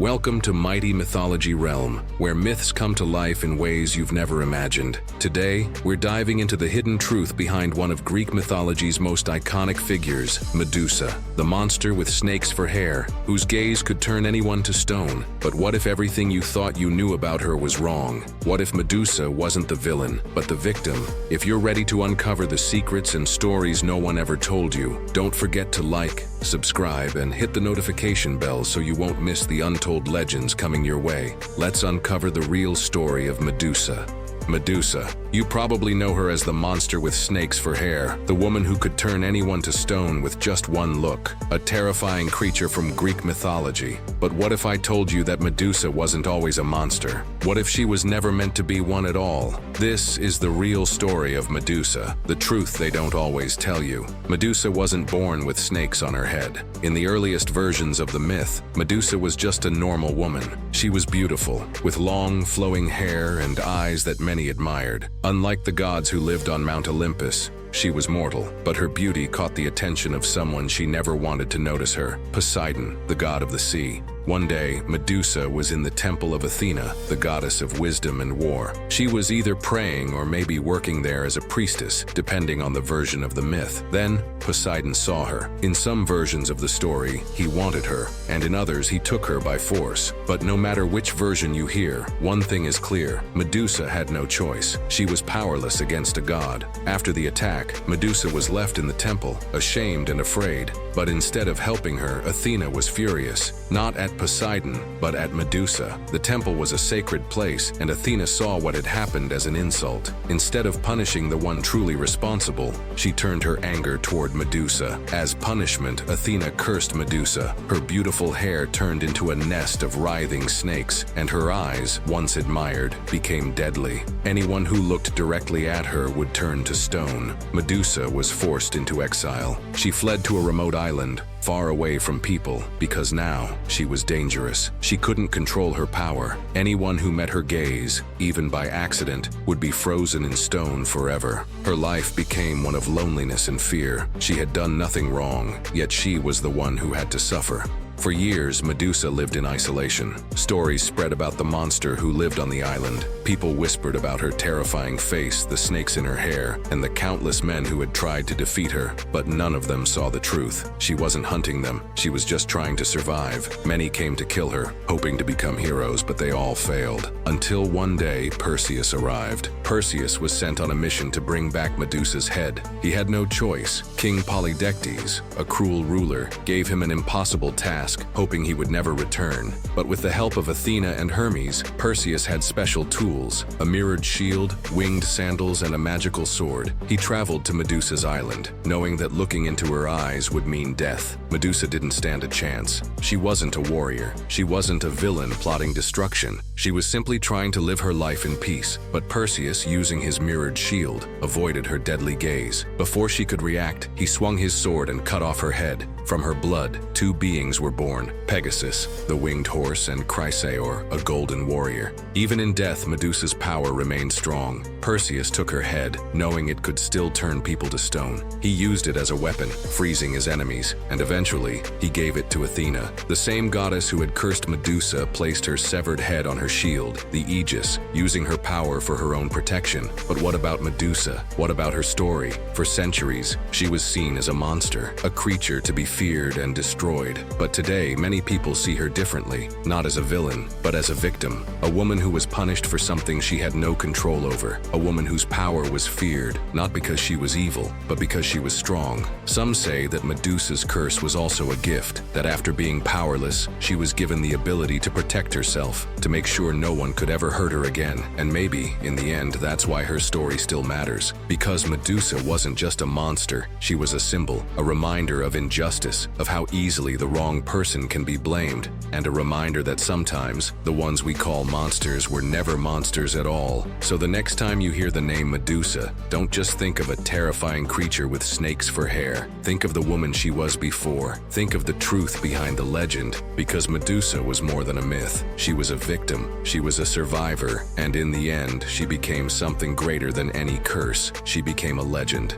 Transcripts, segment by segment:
Welcome to mighty mythology realm, where myths come to life in ways you've never imagined. Today, we're diving into the hidden truth behind one of Greek mythology's most iconic figures, Medusa, the monster with snakes for hair, whose gaze could turn anyone to stone. But what if everything you thought you knew about her was wrong? What if Medusa wasn't the villain, but the victim? If you're ready to uncover the secrets and stories no one ever told you, don't forget to like, subscribe, and hit the notification bell so you won't miss the untold legends coming your way. Let's uncover the real story of Medusa. Medusa. You probably know her as the monster with snakes for hair, the woman who could turn anyone to stone with just one look, a terrifying creature from Greek mythology. But what if I told you that Medusa wasn't always a monster? What if she was never meant to be one at all? This is the real story of Medusa, the truth they don't always tell you. Medusa wasn't born with snakes on her head. In the earliest versions of the myth, Medusa was just a normal woman. She was beautiful, with long, flowing hair and eyes that many admired. Unlike the gods who lived on Mount Olympus, she was mortal, but her beauty caught the attention of someone she never wanted to notice her, Poseidon, the god of the sea. One day, Medusa was in the temple of Athena, the goddess of wisdom and war. She was either praying or maybe working there as a priestess, depending on the version of the myth. Then, Poseidon saw her. In some versions of the story, he wanted her, and in others he took her by force. But no matter which version you hear, one thing is clear: Medusa had no choice. She was powerless against a god. After the attack, Medusa was left in the temple, ashamed and afraid. But instead of helping her, Athena was furious. Not at Poseidon, but at Medusa. The temple was a sacred place, and Athena saw what had happened as an insult. Instead of punishing the one truly responsible, she turned her anger toward Medusa. As punishment, Athena cursed Medusa. Her beautiful hair turned into a nest of writhing snakes, and her eyes, once admired, became deadly. Anyone who looked directly at her would turn to stone. Medusa was forced into exile. She fled to a remote island, far away from people, because now she was dangerous. She couldn't control her power. Anyone who met her gaze, even by accident, would be frozen in stone forever. Her life became one of loneliness and fear. She had done nothing wrong, yet she was the one who had to suffer. For years, Medusa lived in isolation. Stories spread about the monster who lived on the island. People whispered about her terrifying face, the snakes in her hair, and the countless men who had tried to defeat her. But none of them saw the truth. She wasn't hunting them. She was just trying to survive. Many came to kill her, hoping to become heroes, but they all failed. Until one day, Perseus arrived. Perseus was sent on a mission to bring back Medusa's head. He had no choice. King Polydectes, a cruel ruler, gave him an impossible task, hoping he would never return. But with the help of Athena and Hermes, Perseus had special tools: a mirrored shield, winged sandals, and a magical sword. He traveled to Medusa's island, knowing that looking into her eyes would mean death. Medusa didn't stand a chance. She wasn't a warrior. She wasn't a villain plotting destruction. She was simply trying to live her life in peace. But Perseus, using his mirrored shield, avoided her deadly gaze. Before she could react, he swung his sword and cut off her head. From her blood, two beings were born: Pegasus, the winged horse, and Chrysaor, a golden warrior. Even in death, Medusa's power remained strong. Perseus took her head, knowing it could still turn people to stone. He used it as a weapon, freezing his enemies, and eventually, he gave it to Athena. The same goddess who had cursed Medusa placed her severed head on her shield, the Aegis, using her power for her own protection. But what about Medusa? What about her story? For centuries, she was seen as a monster, a creature to be feared and destroyed. But today, many people see her differently, not as a villain, but as a victim. A woman who was punished for something she had no control over. A woman whose power was feared, not because she was evil, but because she was strong. Some say that Medusa's curse was also a gift, that after being powerless, she was given the ability to protect herself, to make sure no one could ever hurt her again. And maybe, in the end, that's why her story still matters. Because Medusa wasn't just a monster, she was a symbol, a reminder of injustice, of how easily the wrong person can be blamed, and a reminder that sometimes the ones we call monsters were never monsters at all. So the next time you hear the name Medusa, don't just think of a terrifying creature with snakes for hair. Think of the woman she was before. Think of the truth behind the legend, because Medusa was more than a myth. She was a victim, she was a survivor, and in the end, she became something greater than any curse. She became a legend.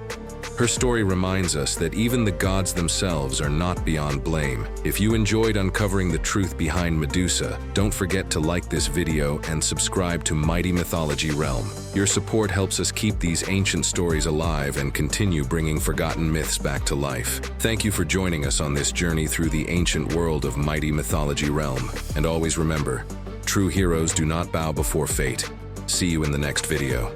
Her story reminds us that even the gods themselves are not beyond blame. If you enjoyed uncovering the truth behind Medusa, don't forget to like this video and subscribe to Mighty Mythology Realm. Your support helps us keep these ancient stories alive and continue bringing forgotten myths back to life. Thank you for joining us on this journey through the ancient world of Mighty Mythology Realm. And always remember, true heroes do not bow before fate. See you in the next video.